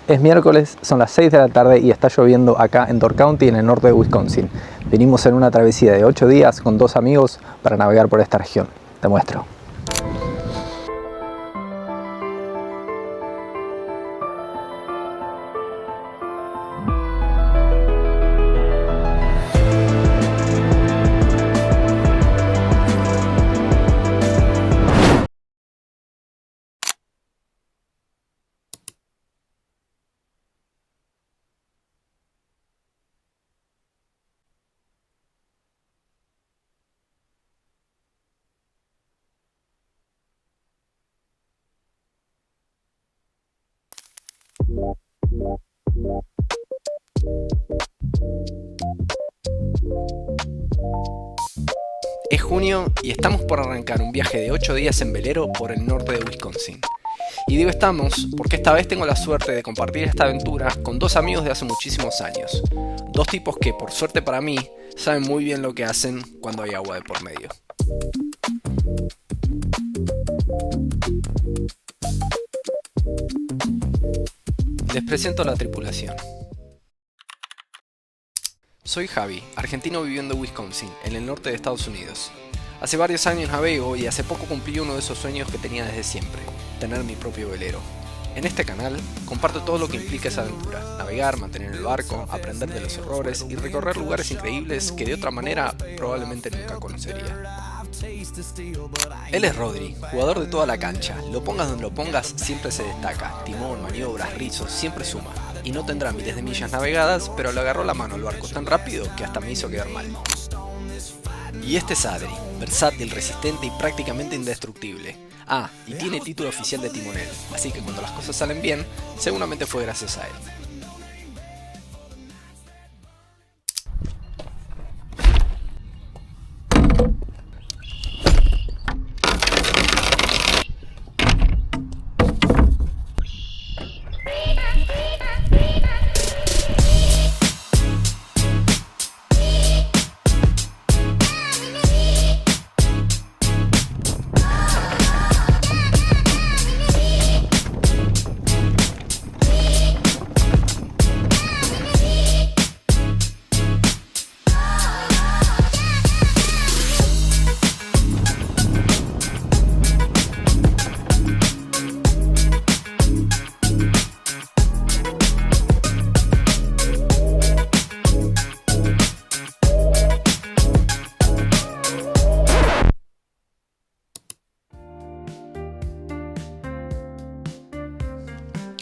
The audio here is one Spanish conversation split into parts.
Es miércoles, son las 6 de la tarde y está lloviendo acá en Door County, en el norte de Wisconsin. Venimos en una travesía de 8 días con 2 amigos para navegar por esta región. Te muestro. Es junio y estamos por arrancar un viaje de 8 días en velero por el norte de Wisconsin. Y digo estamos porque esta vez tengo la suerte de compartir esta aventura con 2 amigos de hace muchísimos años. 2 tipos que, por suerte para mí, saben muy bien lo que hacen cuando hay agua de por medio. Les presento a la tripulación. Soy Javi, argentino viviendo en Wisconsin, en el norte de Estados Unidos. Hace varios años navego y hace poco cumplí uno de esos sueños que tenía desde siempre, tener mi propio velero. En este canal comparto todo lo que implica esa aventura, navegar, mantener el barco, aprender de los errores y recorrer lugares increíbles que de otra manera probablemente nunca conocería. Él es Rodri, jugador de toda la cancha, lo pongas donde lo pongas siempre se destaca, timón, maniobras, rizos, siempre suma. Y no tendrá miles de millas navegadas, pero le agarró la mano al barco tan rápido que hasta me hizo quedar mal. Y este es Adri, versátil, resistente y prácticamente indestructible. Ah, y tiene título oficial de timonel, así que cuando las cosas salen bien, seguramente fue gracias a él.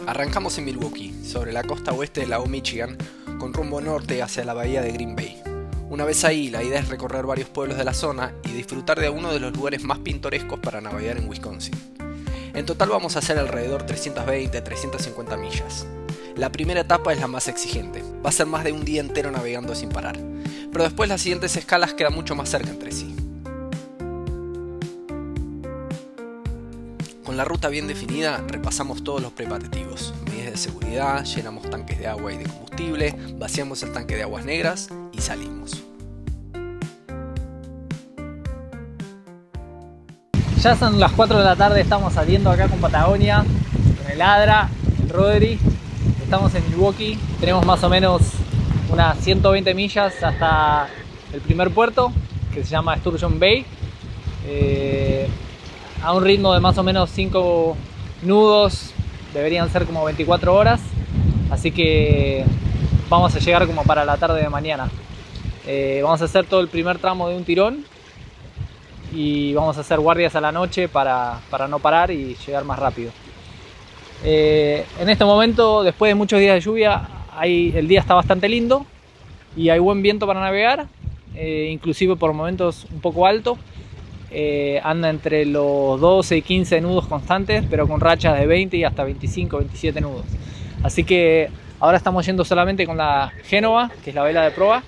Arrancamos en Milwaukee, sobre la costa oeste del lago Michigan, con rumbo norte hacia la bahía de Green Bay. Una vez ahí, la idea es recorrer varios pueblos de la zona y disfrutar de uno de los lugares más pintorescos para navegar en Wisconsin. En total vamos a hacer alrededor 320-350 millas. La primera etapa es la más exigente, va a ser más de un día entero navegando sin parar, pero después las siguientes escalas quedan mucho más cerca entre sí. Con la ruta bien definida, repasamos todos los preparativos, medidas de seguridad, llenamos tanques de agua y de combustible, vaciamos el tanque de aguas negras y salimos. Ya son las 4 de la tarde, estamos saliendo acá con Patagonia, con el Adra, el Rodri. Estamos en Milwaukee, tenemos más o menos unas 120 millas hasta el primer puerto, que se llama Sturgeon Bay. A un ritmo de más o menos 5 nudos, deberían ser como 24 horas, así que vamos a llegar como para la tarde de mañana. Vamos a hacer todo el primer tramo de un tirón y vamos a hacer guardias a la noche para no parar y llegar más rápido. En este momento, después de muchos días de lluvia, el día está bastante lindo y hay buen viento para navegar, inclusive por momentos un poco alto. Anda entre los 12 y 15 nudos constantes, pero con rachas de 20 y hasta 25, 27 nudos. Así que ahora estamos yendo solamente con la Génova, que es la vela de proa,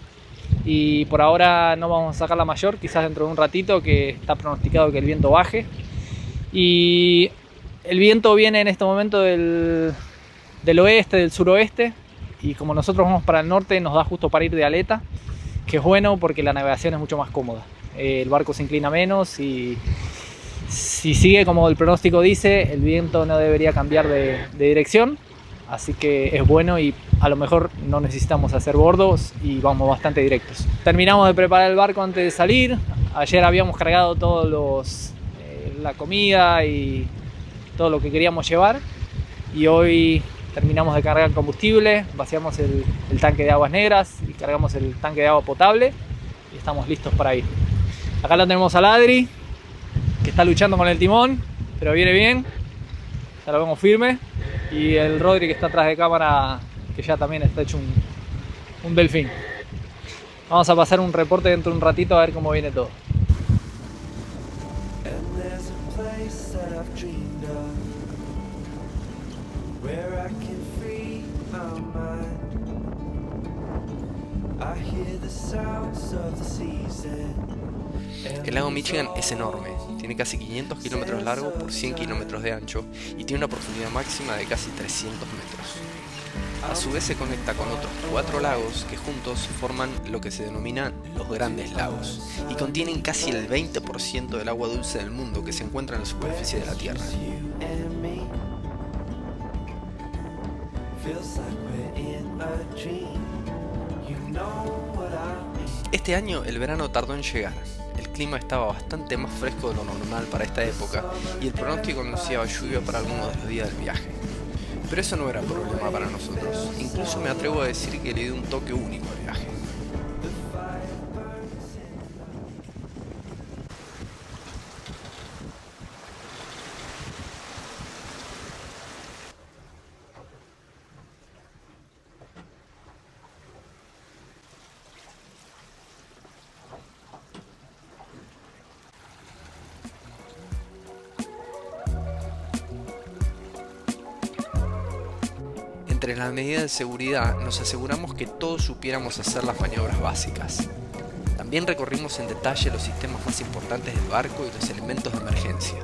y por ahora no vamos a sacar la mayor, quizás dentro de un ratito, que está pronosticado que el viento baje. Y el viento viene en este momento del oeste, del suroeste, y como nosotros vamos para el norte, nos da justo para ir de aleta, que es bueno porque la navegación es mucho más cómoda. El barco se inclina menos y si sigue como el pronóstico dice, el viento no debería cambiar de dirección. así que es bueno y a lo mejor no necesitamos hacer bordos y vamos bastante directos. Terminamos de preparar el barco antes de salir. Ayer habíamos cargado todos la comida y todo lo que queríamos llevar, y hoy terminamos de cargar combustible, vaciamos el tanque de aguas negras y cargamos el tanque de agua potable y estamos listos para ir. Acá lo tenemos al Adri, que está luchando con el timón, pero viene bien, ya lo vemos firme, y el Rodri, que está atrás de cámara, que ya también está hecho un delfín. Vamos a pasar un reporte dentro de un ratito a ver cómo viene todo. El lago Michigan es enorme, tiene casi 500 kilómetros largo por 100 kilómetros de ancho y tiene una profundidad máxima de casi 300 metros. A su vez se conecta con otros 4 lagos que juntos forman lo que se denominan los Grandes Lagos y contienen casi el 20% del agua dulce del mundo que se encuentra en la superficie de la Tierra. Este año el verano tardó en llegar. El clima estaba bastante más fresco de lo normal para esta época y el pronóstico anunciaba lluvia para algunos de los días del viaje. Pero eso no era problema para nosotros, incluso me atrevo a decir que le dio un toque único al viaje. Entre las medidas de seguridad nos aseguramos que todos supiéramos hacer las maniobras básicas. También recorrimos en detalle los sistemas más importantes del barco y los elementos de emergencia.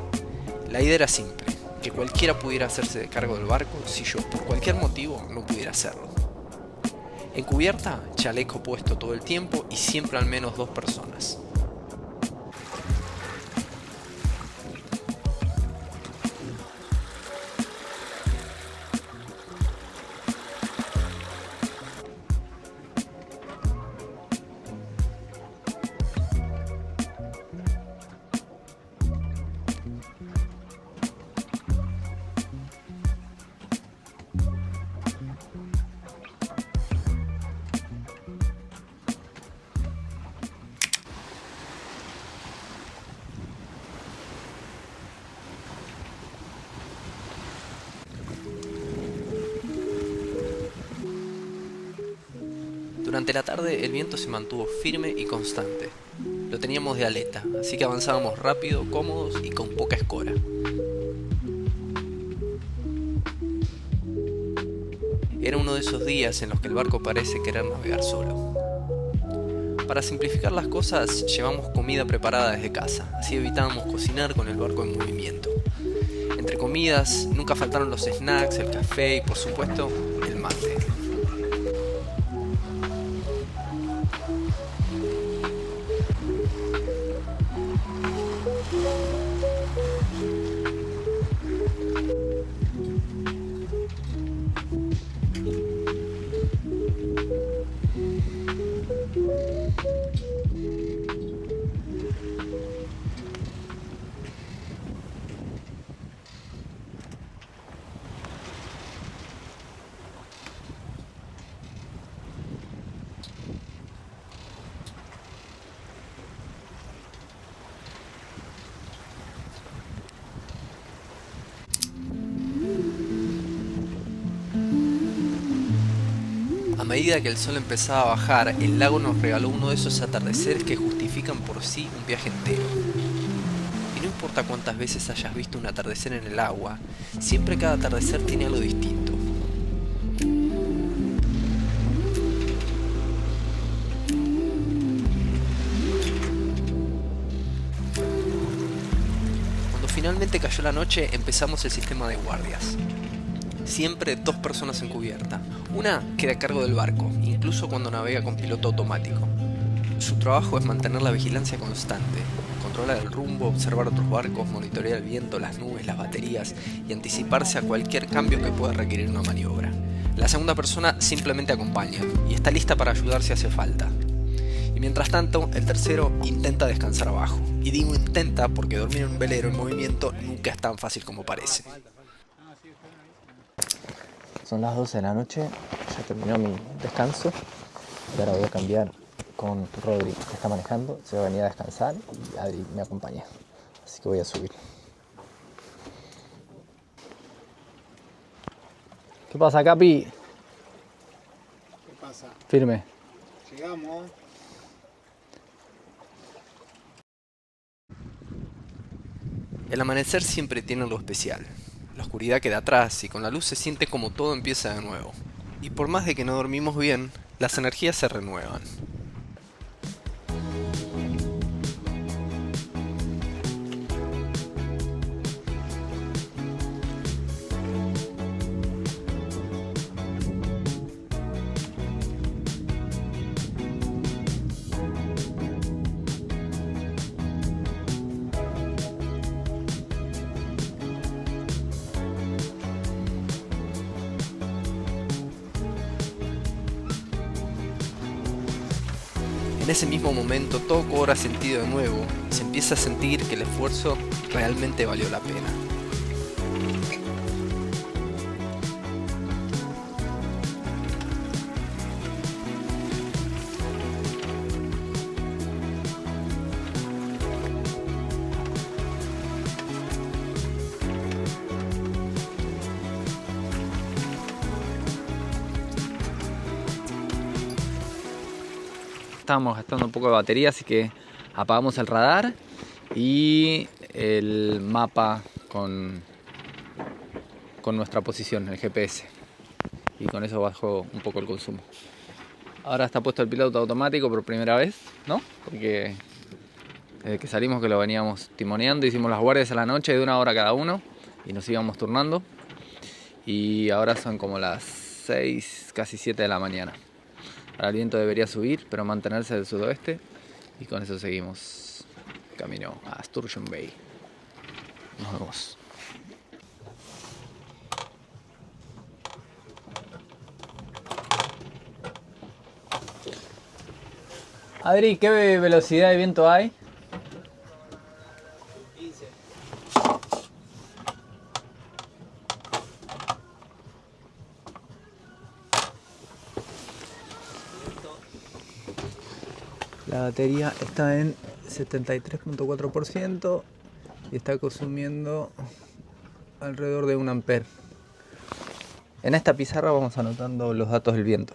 La idea era simple, que cualquiera pudiera hacerse de cargo del barco si yo por cualquier motivo no pudiera hacerlo. En cubierta, chaleco puesto todo el tiempo y siempre al menos 2 personas. Durante la tarde el viento se mantuvo firme y constante. Lo teníamos de aleta, así que avanzábamos rápido, cómodos y con poca escora. Era uno de esos días en los que el barco parece querer navegar solo. Para simplificar las cosas, llevamos comida preparada desde casa, así evitábamos cocinar con el barco en movimiento. Entre comidas, nunca faltaron los snacks, el café y por supuesto, el mate. A medida que el sol empezaba a bajar, el lago nos regaló uno de esos atardeceres que justifican por sí un viaje entero. Y no importa cuántas veces hayas visto un atardecer en el agua, siempre cada atardecer tiene algo distinto. Cuando finalmente cayó la noche, empezamos el sistema de guardias. Siempre 2 personas en cubierta. Una queda a cargo del barco, incluso cuando navega con piloto automático. Su trabajo es mantener la vigilancia constante, controlar el rumbo, observar otros barcos, monitorear el viento, las nubes, las baterías y anticiparse a cualquier cambio que pueda requerir una maniobra. La segunda persona simplemente acompaña y está lista para ayudar si hace falta. Y mientras tanto, el tercero intenta descansar abajo. Y digo intenta porque dormir en un velero en movimiento nunca es tan fácil como parece. Son las 12 de la noche, ya terminó mi descanso y ahora voy a cambiar con Rodri, que está manejando, se va a venir a descansar y Adri me acompaña, así que voy a subir. ¿Qué pasa, Capi? ¿Qué pasa? Firme. Llegamos. El amanecer siempre tiene algo especial. La oscuridad queda atrás y con la luz se siente como todo empieza de nuevo. Y por más de que no dormimos bien, las energías se renuevan. En ese mismo momento todo cobra sentido de nuevo y se empieza a sentir que el esfuerzo realmente valió la pena. Estábamos gastando un poco de batería, así que apagamos el radar y el mapa con nuestra posición, el GPS, y con eso bajó un poco el consumo. Ahora está puesto el piloto automático por primera vez, ¿no? Porque desde que salimos, que lo veníamos timoneando, hicimos las guardias a la noche de 1 hora cada uno y nos íbamos turnando, y ahora son como las 6, casi 7 de la mañana. Ahora el viento debería subir, pero mantenerse del sudoeste, y con eso seguimos camino a Sturgeon Bay. Nos vemos. Adri, ¿qué velocidad de viento hay? 15. La batería está en 73.4% y está consumiendo alrededor de 1 ampere. En esta pizarra vamos anotando los datos del viento: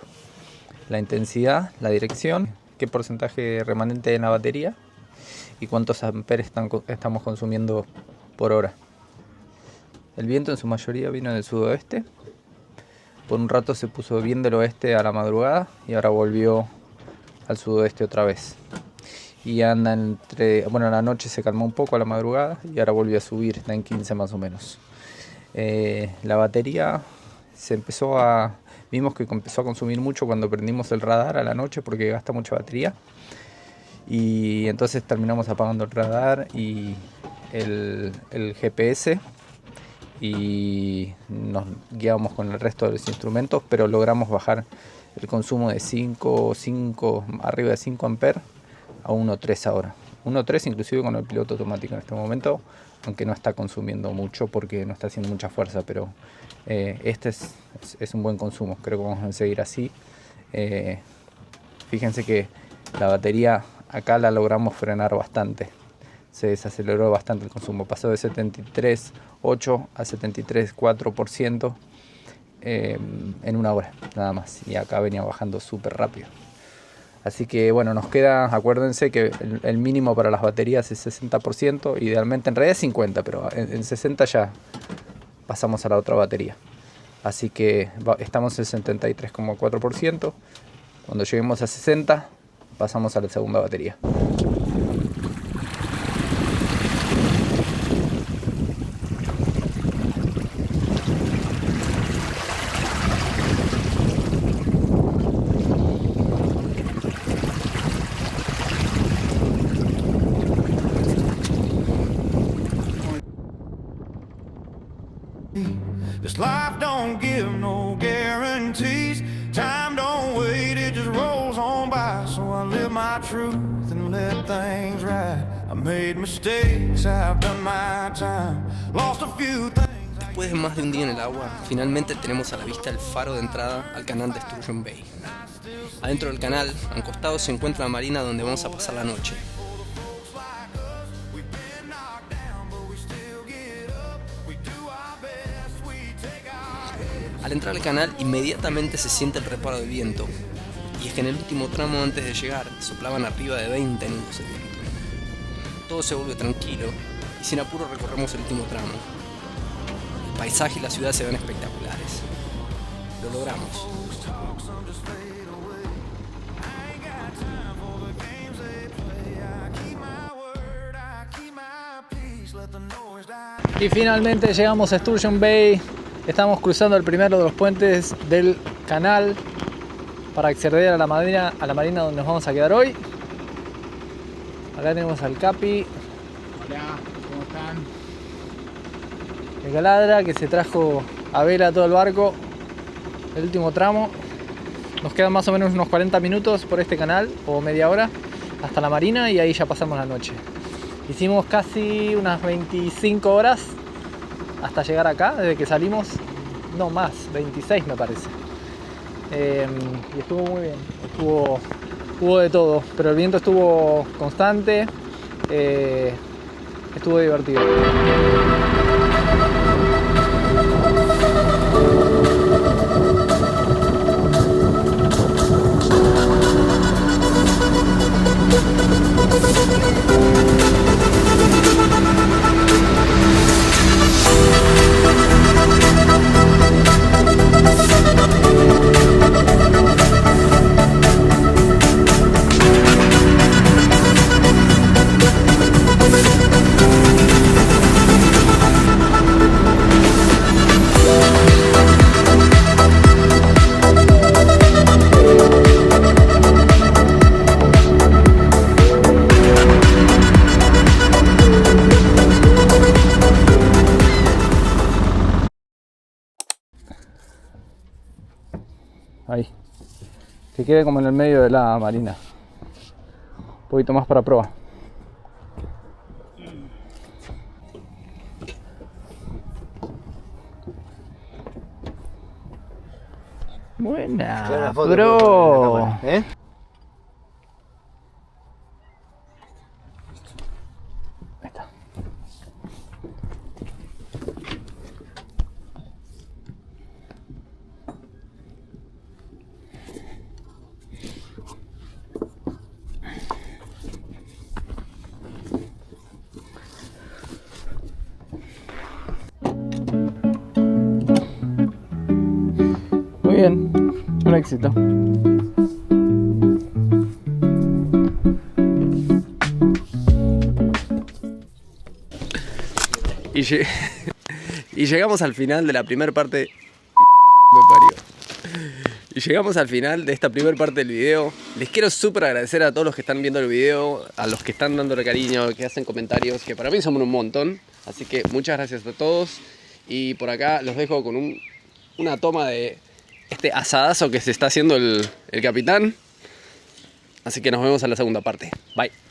la intensidad, la dirección, qué porcentaje remanente hay en la batería y cuántos amperes estamos consumiendo por hora. El viento en su mayoría vino del sudoeste. Por un rato se puso bien del oeste a la madrugada y ahora volvió al sudoeste otra vez. Y anda a la noche se calmó un poco a la madrugada y ahora volvió a subir, está en 15 más o menos. La batería vimos que empezó a consumir mucho cuando prendimos el radar a la noche porque gasta mucha batería. Y entonces terminamos apagando el radar y el GPS y nos guiamos con el resto de los instrumentos, pero logramos bajar el consumo de arriba de 5 amperes a 1.3 ahora. 1.3 inclusive con el piloto automático en este momento, aunque no está consumiendo mucho porque no está haciendo mucha fuerza, pero este es un buen consumo. Creo que vamos a seguir así. Fíjense que la batería acá la logramos frenar bastante. Se desaceleró bastante el consumo, pasó de 73.8 a 73.4% en 1 hora nada más, y acá venía bajando súper rápido. Así que bueno, nos queda, acuérdense que el mínimo para las baterías es 60%, idealmente en realidad es 50%, pero en 60% ya pasamos a la otra batería. Así que estamos en 73.4%, cuando lleguemos a 60% pasamos a la segunda batería. This life don't give no guarantees. Time don't wait, it just rolls on by. So I live my truth and let things ride. I made mistakes, I've done my time. Lost a few things. Después de más de un día en el agua, finalmente tenemos a la vista el faro de entrada al canal de Sturgeon Bay. Adentro del canal, a un costado, se encuentra la marina donde vamos a pasar la noche. Al entrar al canal, inmediatamente se siente el reparo del viento. Y es que en el último tramo antes de llegar, soplaban arriba de 20 nudos el viento. Todo se vuelve tranquilo y sin apuro recorremos el último tramo. El paisaje y la ciudad se ven espectaculares. Lo logramos. Y finalmente llegamos a Sturgeon Bay. Estamos cruzando el primero de los puentes del canal para acceder a la marina donde nos vamos a quedar hoy. Acá tenemos al Capi. Hola, ¿cómo están? El Galadra, que se trajo a vela todo el barco. El último tramo. Nos quedan más o menos unos 40 minutos por este canal, o media hora, hasta la marina, y ahí ya pasamos la noche. Hicimos casi unas 25 horas hasta llegar acá, desde que salimos, no más, 26 me parece. Y estuvo muy bien, hubo de todo, pero el viento estuvo constante, estuvo divertido. Ahí, que quede como en el medio de la marina, un poquito más para probar. Buena, bro. ¿Eh? Ahí está. Muy bien, un éxito. Y llegamos al final de la primera parte. Y llegamos al final de esta primera parte del video. Les quiero súper agradecer a todos los que están viendo el video, a los que están dándole cariño, que hacen comentarios, que para mí son un montón. Así que muchas gracias a todos. Y por acá los dejo con una toma de este asadazo que se está haciendo el capitán. Así que nos vemos en la segunda parte. Bye.